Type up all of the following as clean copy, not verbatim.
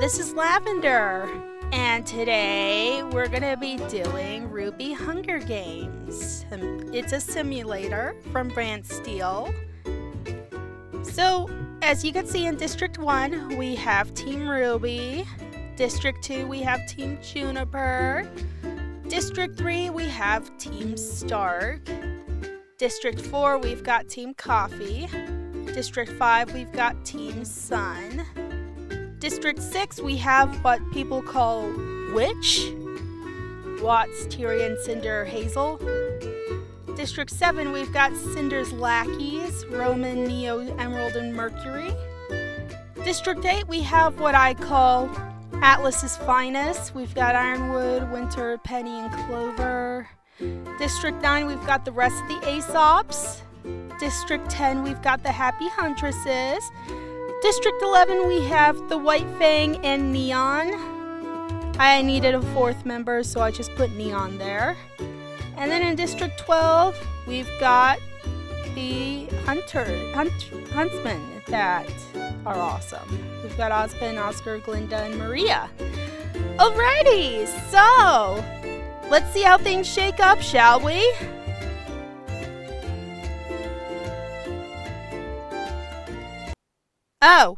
this is Lavender, and today we're going to be doing RWBY Hunger Games. It's a simulator from Brand Steel. So, as you can see in District 1, we have Team RWBY. District 2, we have Team Juniper. District 3, we have Team Stark. District 4, we've got Team Coffee. District 5, we've got Team Sun. District 6, we have what people call Witch. Watts, Tyrion, Cinder, Hazel. District 7, we've got Cinder's lackeys, Roman, Neo, Emerald, and Mercury. District 8, we have what I call Atlas's finest. We've got Ironwood, Winter, Penny, and Clover. District 9, we've got the rest of the Aesops. District 10, we've got the Happy Huntresses. District 11, we have the White Fang and Neon. I needed a fourth member, so I just put Neon there. And then in District 12, we've got the Huntsmen that are awesome. We've got Ozpin, Oscar, Glinda, and Maria. Alrighty, so let's see how things shake up, shall we? Oh.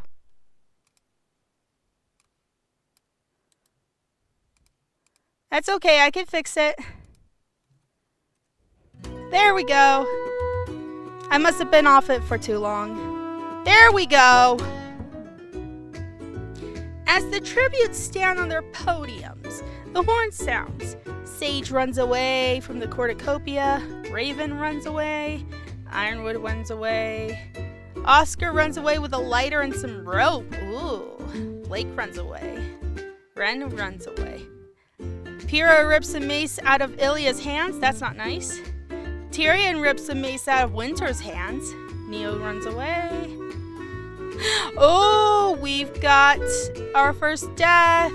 That's okay, I can fix it. There we go. I must have been off it for too long. There we go. As the tributes stand on their podiums, the horn sounds. Sage runs away from the cornucopia. Raven runs away. Ironwood runs away. Oscar runs away with a lighter and some rope. Ooh. Blake runs away. Ren runs away. Pyrrha rips a mace out of Ilya's hands. That's not nice. Tyrion rips a mace out of Winter's hands. Neo runs away. Oh, we've got our first death.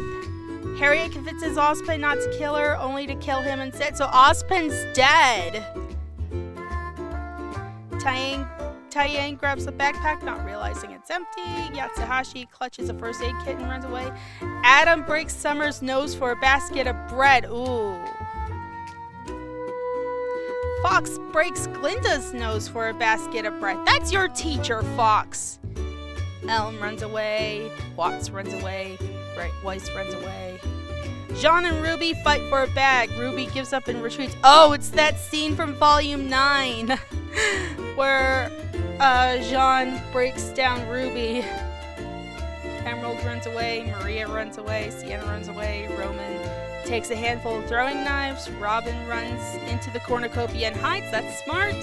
Harriet convinces Ozpin not to kill her, only to kill him instead. So Ozpin's dead. Taiyang grabs the backpack, not realizing it's empty. Yatsuhashi clutches a first aid kit and runs away. Adam breaks Summer's nose for a basket of bread. Ooh. Fox breaks Glinda's nose for a basket of bread. That's your teacher, Fox. Elm runs away. Watts runs away. Weiss runs away. Jean and Ruby fight for a bag. Ruby gives up and retreats. Oh, it's that scene from Volume 9 where Jean breaks down Ruby. Emerald runs away. Maria runs away. Sienna runs away. Roman takes a handful of throwing knives. Robin runs into the cornucopia and hides. That's smart.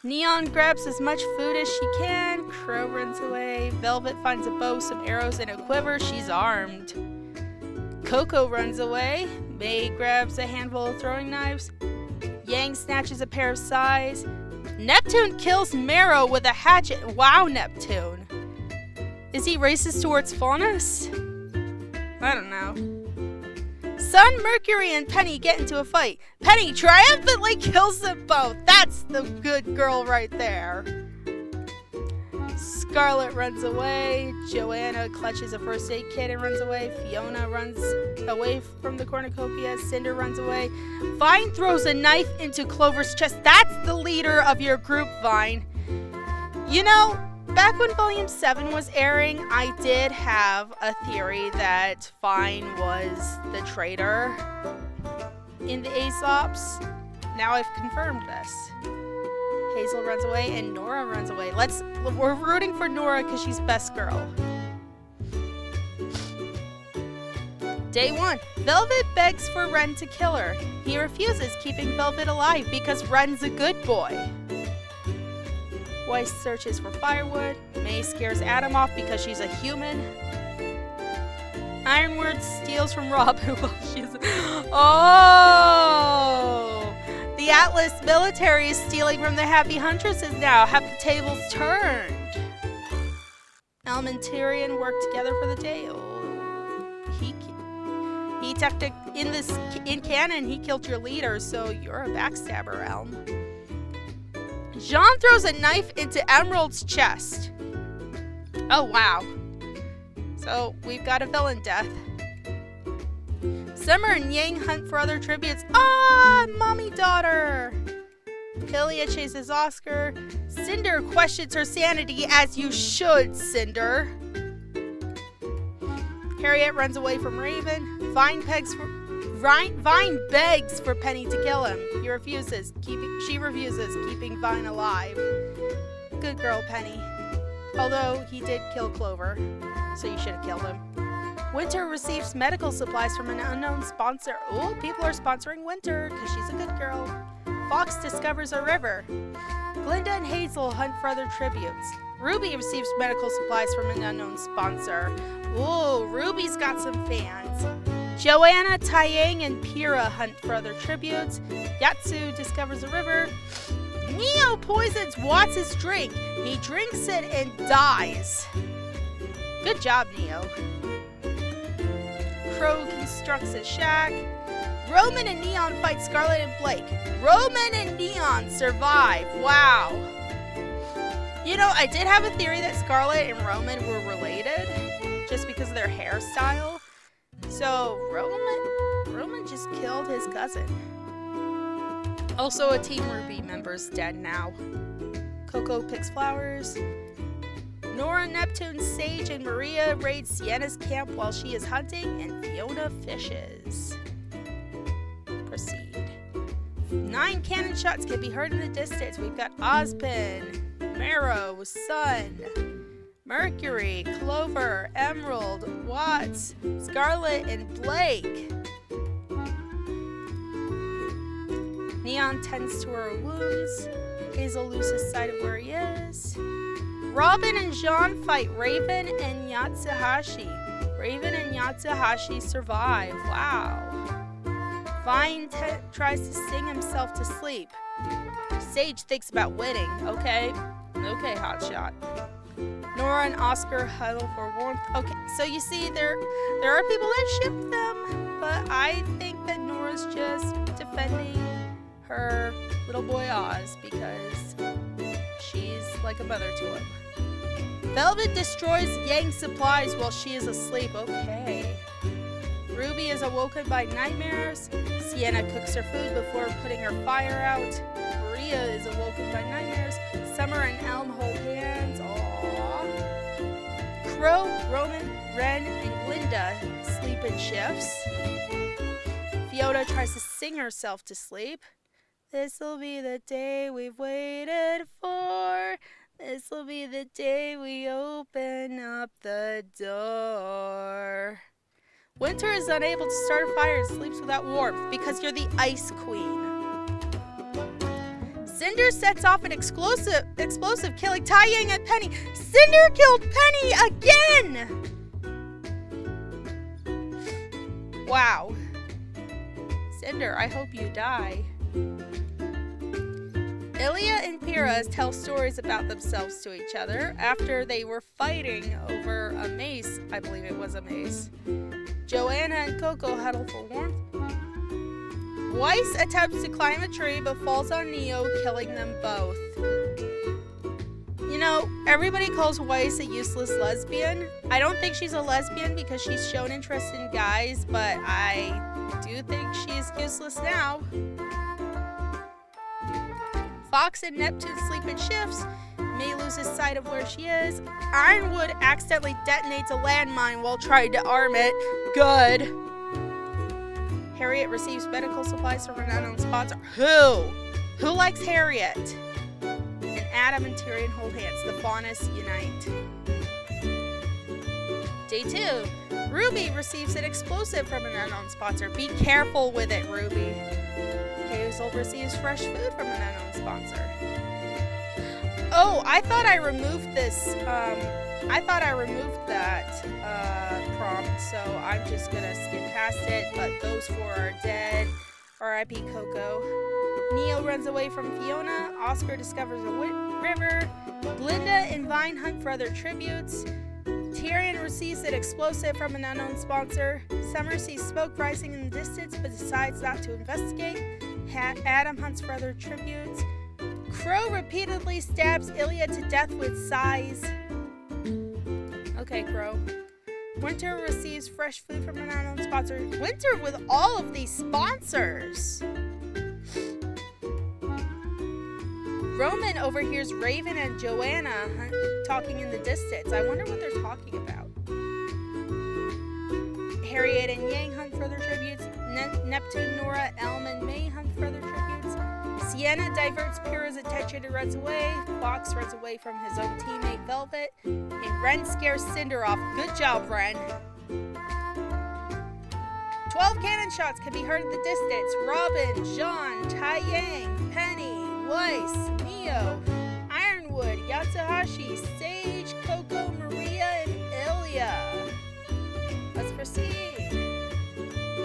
Neon grabs as much food as she can. Crow runs away. Velvet finds a bow, some arrows, and a quiver. She's armed. Coco runs away. May grabs a handful of throwing knives. Yang snatches a pair of sais. Neptune kills Marrow with a hatchet. Wow, Neptune. Is he racist towards Faunus? I don't know. Sun, Mercury, and Penny get into a fight. Penny triumphantly kills them both. That's the good girl right there. Scarlet runs away. Joanna clutches a first aid kit and runs away. Fiona runs away from the cornucopia. Cinder runs away. Vine throws a knife into Clover's chest. That's the leader of your group, Vine. You know, back when Volume 7 was airing, I did have a theory that Vine was the traitor in the Aesops. Now I've confirmed this. Hazel runs away and Nora runs away. We're rooting for Nora because she's best girl. Day 1. Velvet begs for Ren to kill her. He refuses, keeping Velvet alive because Ren's a good boy. Weiss searches for firewood. May scares Adam off because she's a human. Ironwood steals from Robin while she's... Oh! The Atlas military is stealing from the Happy Huntresses now. Have the tables turned. Elm and Tyrion work together for the day. Oh, he technically in canon he killed your leader, so you're a backstabber, Elm. Jean throws a knife into Emerald's chest. Oh, wow. So we've got a villain death. Summer and Yang hunt for other tributes. Ah, mommy-daughter. Ilya chases Oscar. Cinder questions her sanity, as you should, Cinder. Harriet runs away from Raven. Vine begs for Penny to kill him. She refuses, keeping Vine alive. Good girl, Penny. Although he did kill Clover, so you should have killed him. Winter receives medical supplies from an unknown sponsor. Oh, people are sponsoring Winter because she's a good girl. Fox discovers a river. Glinda and Hazel hunt for other tributes. Ruby receives medical supplies from an unknown sponsor. Ooh, Ruby's got some fans. Joanna, Taiyang, and Pyrrha hunt for other tributes. Yatsu discovers a river. Neo poisons Watts' drink. He drinks it and dies. Good job, Neo. Crow constructs a shack. Roman and Neon fight Scarlet and Blake. Roman and Neon survive. Wow. You know, I did have a theory that Scarlet and Roman were related just because of their hairstyle. So Roman just killed his cousin. Also, a Team RWBY member's dead now. Coco picks flowers. Nora, Neptune, Sage, and Maria raid Sienna's camp while she is hunting, and Fiona fishes. Proceed. 9 cannon shots can be heard in the distance. We've got Ozpin, Marrow, Sun, Mercury, Clover, Emerald, Watts, Scarlet, and Blake. Neon tends to her wounds. Hazel loses sight of where he is. Robin and Jean fight Raven and Yatsuhashi. Raven and Yatsuhashi survive. Wow. Vine tries to sing himself to sleep. Sage thinks about winning. Okay, hotshot. Nora and Oscar huddle for warmth. Okay, so you see there are people that ship them, but I think that Nora's just defending her little boy Oz because she's like a mother to him. Velvet destroys Yang's supplies while she is asleep. Okay. Ruby is awoken by nightmares. Sienna cooks her food before putting her fire out. Maria is awoken by nightmares. Summer and Elm hold hands. Aww. Crow, Roman, Ren, and Glinda sleep in shifts. Fiona tries to sing herself to sleep. This'll be the day we've waited for. This'll be the day we open up the door. Winter is unable to start a fire and sleeps without warmth because you're the Ice Queen. Cinder sets off an explosive killing Taiyang and Penny. Cinder killed Penny again! Wow. Cinder, I hope you die. Ilya and Pyrrha tell stories about themselves to each other after they were fighting over a mace. I believe it was a mace. Joanna and Coco huddle for warmth. Weiss attempts to climb a tree but falls on Neo, killing them both. You know, everybody calls Weiss a useless lesbian. I don't think she's a lesbian because she's shown interest in guys, but I do think she's useless now. Fox and Neptune sleep in shifts. May loses sight of where she is. Ironwood accidentally detonates a landmine while trying to arm it. Good. Harriet receives medical supplies from an unknown sponsor. Who? Who likes Harriet? And Adam and Tyrion hold hands. The Faunus unite. Day 2. RWBY receives an explosive from an unknown sponsor. Be careful with it, RWBY. Hazel receives fresh food from an unknown sponsor. Oh, I thought I removed this. I thought I removed that prompt, so I'm just gonna skip past it. But those 4 are dead. R.I.P. Coco. Neo runs away from Fiona. Oscar discovers a river. Glinda and Vine hunt for other tributes. Tyrion receives an explosive from an unknown sponsor. Summer sees smoke rising in the distance but decides not to investigate. Adam hunts for other tributes. Crow repeatedly stabs Ilya to death with sighs. Okay, Crow. Winter receives fresh food from an unknown sponsor. Winter with all of these sponsors. Roman overhears Raven and Joanna talking in the distance. I wonder what they're talking about. Harriet and Yang hunt further tributes. Neptune, Nora, Elm, and May hunt further tributes. Sienna diverts Pyrrha's attention and runs away. Fox runs away from his own teammate Velvet. And Ren scares Cinder off. Good job, Ren. 12 cannon shots can be heard in the distance. Robin, Jean, Tai Yang, Penny, Weiss, Neo, Ironwood, Yatsuhashi, Sage, Coco, Maria, and Ilya. Let's proceed.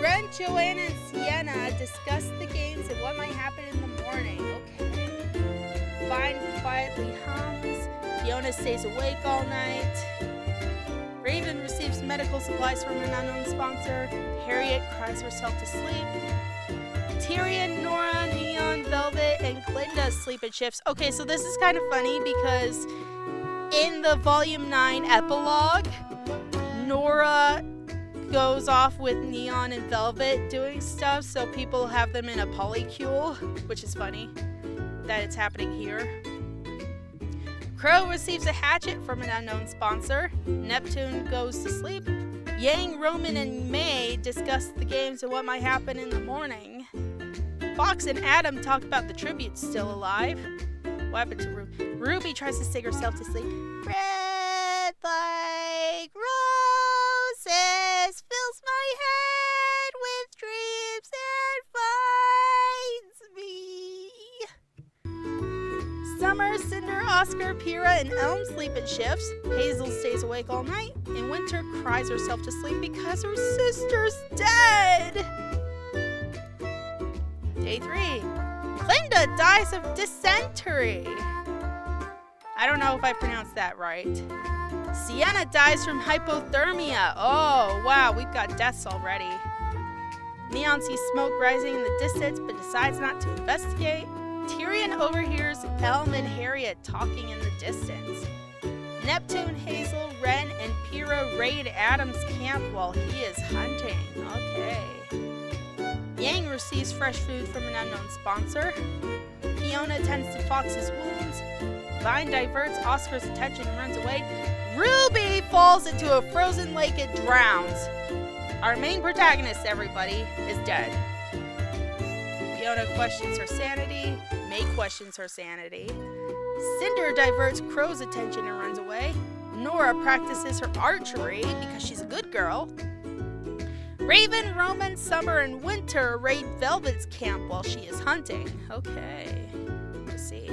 Ren, Joanna, and Sienna discuss the games and what might happen in the morning. Okay. Vine quietly hums. Fiona stays awake all night. Raven receives medical supplies from an unknown sponsor. Harriet cries herself to sleep. Tyrion, Nora, Neon, Velvet, and Glinda sleep in shifts. Okay, so this is kind of funny because in the Volume 9 epilogue, Nora goes off with Neon and Velvet doing stuff, so people have them in a polycule, which is funny that it's happening here. Crow receives a hatchet from an unknown sponsor. Neptune goes to sleep. Yang, Roman, and May discuss the games and what might happen in the morning. Fox and Adam talk about the tributes still alive. What happened to Ruby? Ruby tries to sing herself to sleep. Red like roses fills my head with dreams and finds me. Summer, Cinder, Oscar, Pyrrha, and Elm sleep in shifts. Hazel stays awake all night. And Winter cries herself to sleep because her sister's dead. Day 3. Glinda dies of dysentery. I don't know if I pronounced that right. Sienna dies from hypothermia. Oh, wow, we've got deaths already. Neon sees smoke rising in the distance but decides not to investigate. Tyrion overhears Elm and Harriet talking in the distance. Neptune, Hazel, Ren, and Pyrrha raid Adam's camp while he is hunting. Okay. Yang receives fresh food from an unknown sponsor. Fiona tends to Fox's wounds. Vine diverts Oscar's attention and runs away. Ruby falls into a frozen lake and drowns. Our main protagonist, everybody, is dead. Fiona questions her sanity. May questions her sanity. Cinder diverts Crow's attention and runs away. Nora practices her archery because she's a good girl. Raven, Roman, Summer, and Winter raid Velvet's camp while she is hunting. Okay, proceed.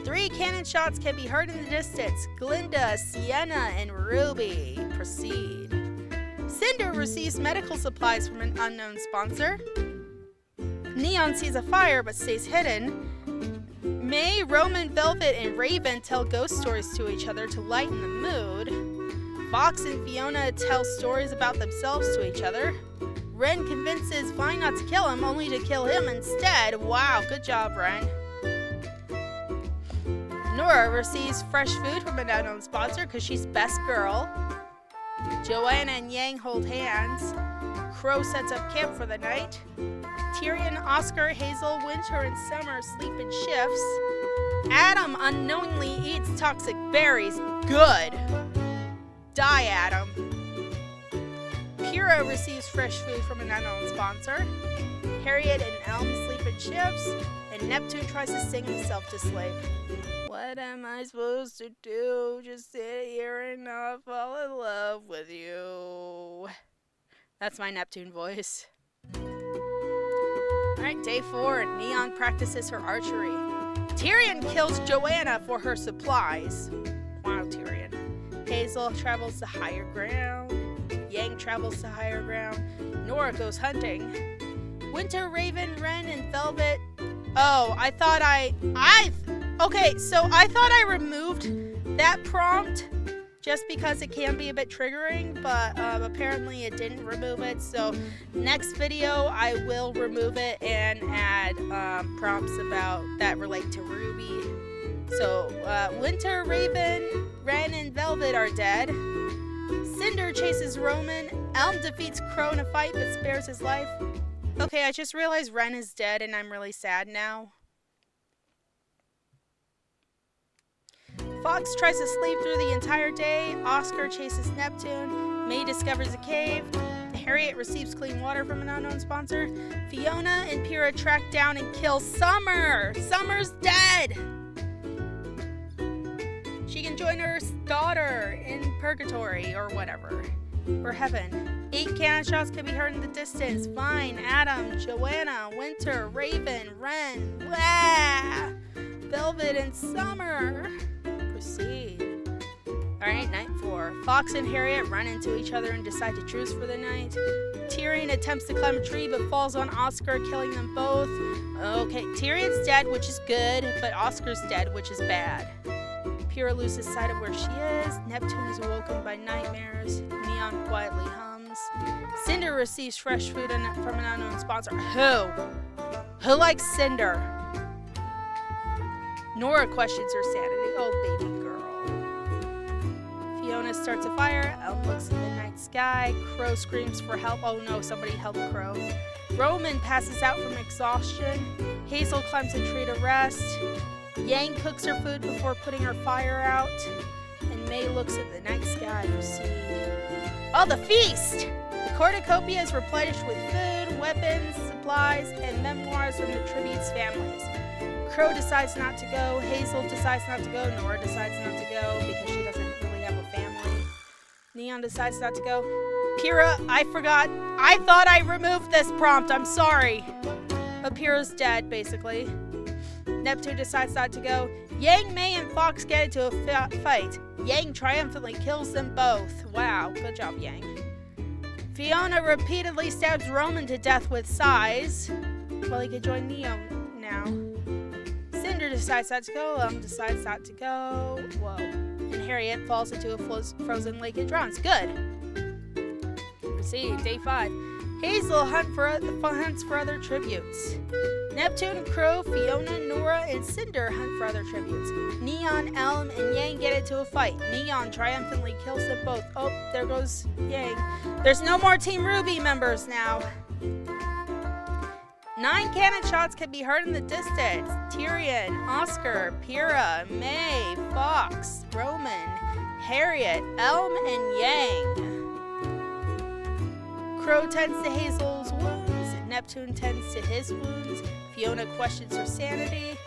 3 cannon shots can be heard in the distance. Glinda, Sienna, and Ruby. Proceed. Cinder receives medical supplies from an unknown sponsor. Neon sees a fire but stays hidden. May, Roman, Velvet, and Raven tell ghost stories to each other to lighten the mood. Fox and Fiona tell stories about themselves to each other. Ren convinces Vine not to kill him, only to kill him instead. Wow, good job, Ren. Nora receives fresh food from an unknown sponsor because she's best girl. Joanna and Yang hold hands. Crow sets up camp for the night. Tyrion, Oscar, Hazel, Winter, and Summer sleep in shifts. Adam unknowingly eats toxic berries. Good. Die, Adam. Pyrrha receives fresh food from an unknown sponsor. Harriet and Elm sleep in shifts. And Neptune tries to sing himself to sleep. What am I supposed to do? Just sit here and not fall in love with you. That's my Neptune voice. Alright, day 4. Neon practices her archery. Tyrion kills Joanna for her supplies. Wow, Tyrion. Hazel travels to higher ground. Yang travels to higher ground. Nora goes hunting. Winter, Raven, Ren, and Velvet. Oh, okay, so I thought I removed that prompt just because it can be a bit triggering, but apparently it didn't remove it. So next video I will remove it and add prompts about that relate to RWBY. So Winter, Raven, Ren, and Velvet are dead. Cinder chases Roman. Elm defeats Crow in a fight but spares his life. Okay, I just realized Ren is dead and I'm really sad now. Fox tries to sleep through the entire day. Oscar chases Neptune. May discovers a cave. Harriet receives clean water from an unknown sponsor. Fiona and Pyrrha track down and kill Summer. Summer's dead. She can join her daughter in purgatory or whatever. Or heaven. 8 cannon shots can be heard in the distance. Vine, Adam, Joanna, Winter, Raven, Wren, Wah! Velvet, and Summer. Proceed. Alright, night 4. Fox and Harriet run into each other and decide to truce for the night. Tyrion attempts to climb a tree but falls on Oscar, killing them both. Okay, Tyrion's dead, which is good, but Oscar's dead, which is bad. Pyrrha loses sight of where she is. Neptune is awoken by nightmares. Neon quietly hums. Cinder receives fresh food from an unknown sponsor. Who? Who likes Cinder? Nora questions her sanity. Oh, baby girl. Fiona starts a fire. Elm looks in the night sky. Crow screams for help. Oh no, somebody help Crow. Roman passes out from exhaustion. Hazel climbs a tree to rest. Yang cooks her food before putting her fire out. And May looks at the night sky for seed. Oh, the feast! The cornucopia is replenished with food, weapons, supplies, and memoirs from the tribute's families. Crow decides not to go. Hazel decides not to go. Nora decides not to go because she doesn't really have a family. Neon decides not to go. Pyrrha, I forgot. I thought I removed this prompt. I'm sorry. But Pyrrha's dead, basically. Neptune decides not to go. Yang, May, and Fox get into a fight. Yang triumphantly kills them both. Wow, good job, Yang. Fiona repeatedly stabs Roman to death with sighs. Well, he could join Neo now. Cinder decides not to go. Decides not to go. Whoa. And Harriet falls into a frozen lake and drowns. Good. Proceed. Day 5. Hazel hunts for other tributes. Neptune, Crow, Fiona, Nora, and Cinder hunt for other tributes. Neon, Elm, and Yang get into a fight. Neon triumphantly kills them both. Oh, there goes Yang. There's no more Team RWBY members now. 9 cannon shots can be heard in the distance. Tyrion, Oscar, Pyrrha, May, Fox, Roman, Harriet, Elm, and Yang. Crow tends to Hazel's wounds. Neptune tends to his wounds. Fiona questions her sanity.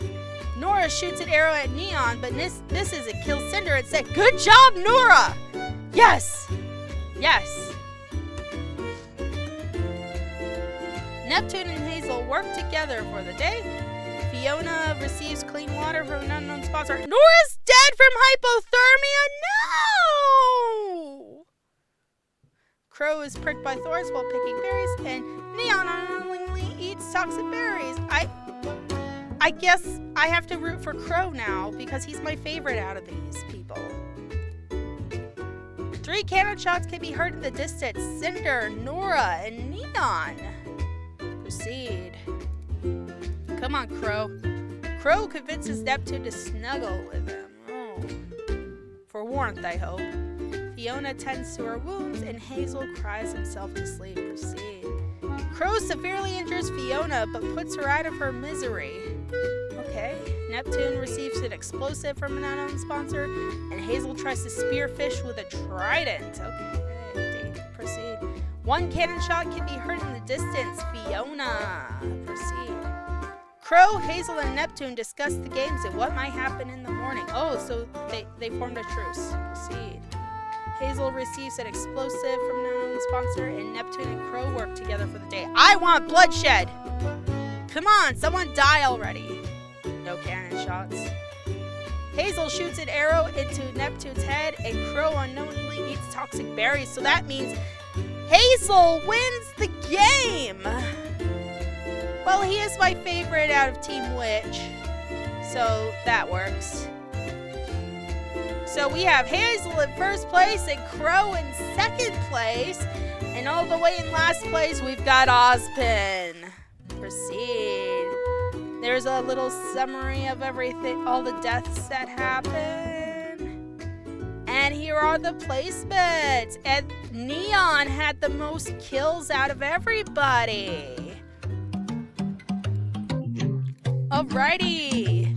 Nora shoots an arrow at Neon, but misses and kills Cinder and said, "Good job, Nora!" Yes! Yes! Neptune and Hazel work together for the day. Fiona receives clean water from an unknown sponsor. Nora's dead from hypothermia? No! Crow is pricked by thorns while picking berries, and Neon unknowingly eats toxic berries. I guess I have to root for Crow now because he's my favorite out of these people. 3 cannon shots can be heard in the distance. Cinder, Nora, and Neon. Proceed. Come on, Crow. Crow convinces Neptune to snuggle with him. Oh. For warmth, I hope. Fiona tends to her wounds, and Hazel cries himself to sleep. Proceed. Crow severely injures Fiona, but puts her out of her misery. Okay. Neptune receives an explosive from an unknown sponsor, and Hazel tries to spear fish with a trident. Okay. Proceed. 1 cannon shot can be heard in the distance. Fiona. Proceed. Crow, Hazel, and Neptune discuss the games and what might happen in the morning. Oh, so they formed a truce. Proceed. Hazel receives an explosive from an unknown sponsor, and Neptune and Crow work together for the day. I want bloodshed! Come on, someone die already. No cannon shots. Hazel shoots an arrow into Neptune's head, and Crow unknowingly eats toxic berries, so that means Hazel wins the game! Well, he is my favorite out of Team Witch, so that works. So we have Hazel in first place and Crow in second place. And all the way in last place, we've got Ozpin. Proceed. There's a little summary of everything, all the deaths that happen. And here are the placements. And Neon had the most kills out of everybody. Alrighty.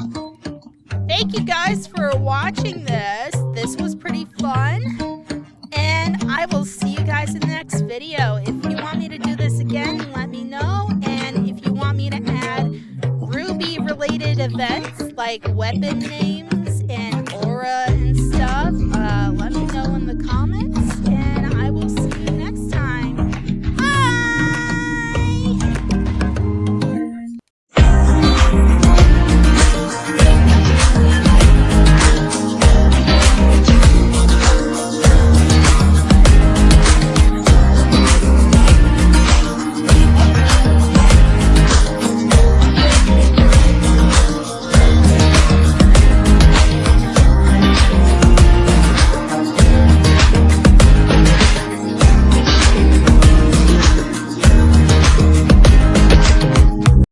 Thank you guys for watching this. This was pretty fun. And I will see you guys in the next video. If you want me to do this again, let me know. And if you want me to add RWBY related events like weapon names and aura and